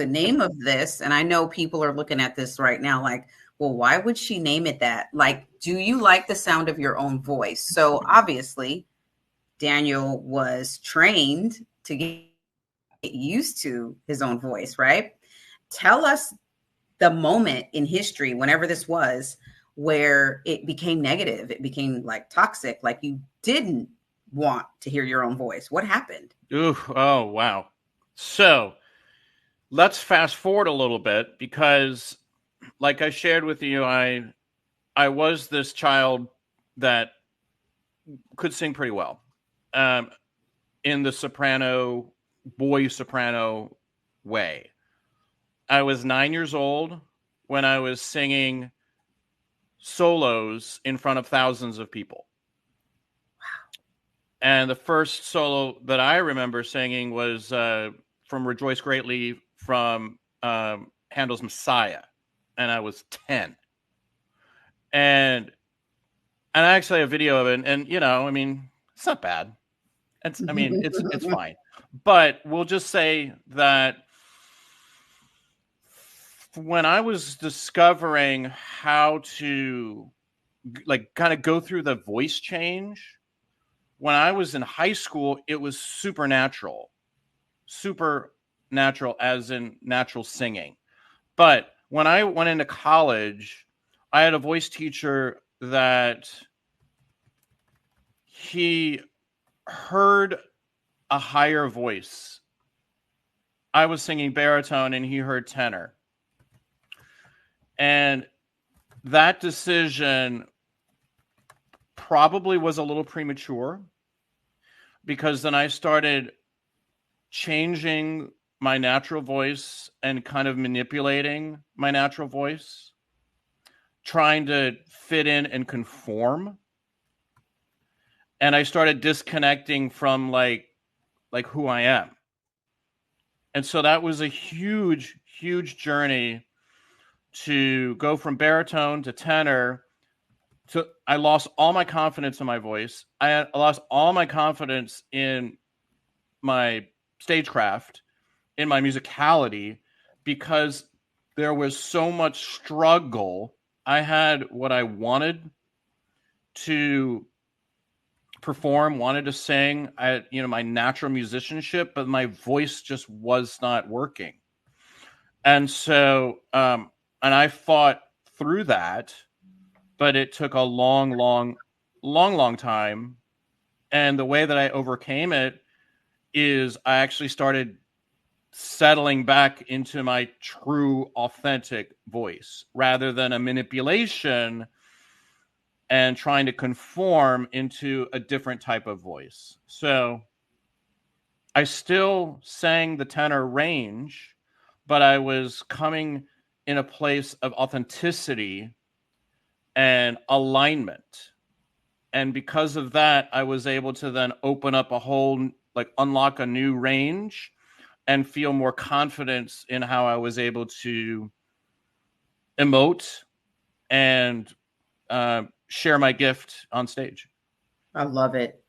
the name of this, and I know people are looking at this right now like, well, why would she name it that? Like, do you like the sound of your own voice? So obviously, Daniel was trained to get used to his own voice, right? Tell us the moment in history, whenever this was, where it became negative, it became like toxic, like you didn't want to hear your own voice. What happened? Ooh, oh, wow. So let's fast forward a little bit because, like I shared with you, I was this child that could sing pretty well, um, in the soprano, boy soprano way. I was 9 years old when I was singing solos in front of thousands of people. And the first solo that I remember singing was from Rejoice Greatly from Handel's Messiah. And I was 10. And I actually have a video of it. And, I mean, it's not bad. It's fine. But we'll just say that when I was discovering how to like kind of go through the voice change, when I was in high school, it was supernatural as in natural singing. But when I went into college, I had a voice teacher that he heard a higher voice. I was singing baritone and he heard tenor. And that decision probably was a little premature because then I started changing my natural voice and kind of manipulating my natural voice, trying to fit in and conform. And I started disconnecting from like who I am. And so that was a huge, huge journey to go from baritone to tenor. So I lost all my confidence in my voice. I lost all my confidence in my stagecraft, in my musicality, because there was so much struggle. I had what I wanted to perform, wanted to sing, my natural musicianship, but my voice just was not working. And so, and I fought through that, but it took a long, long, long, long time. And the way that I overcame it is I actually started settling back into my true, authentic voice rather than a manipulation and trying to conform into a different type of voice. So I still sang the tenor range, but I was coming in a place of authenticity and alignment. And because of that, I was able to then open up a whole, unlock a new range and feel more confidence in how I was able to emote and share my gift on stage. I love it.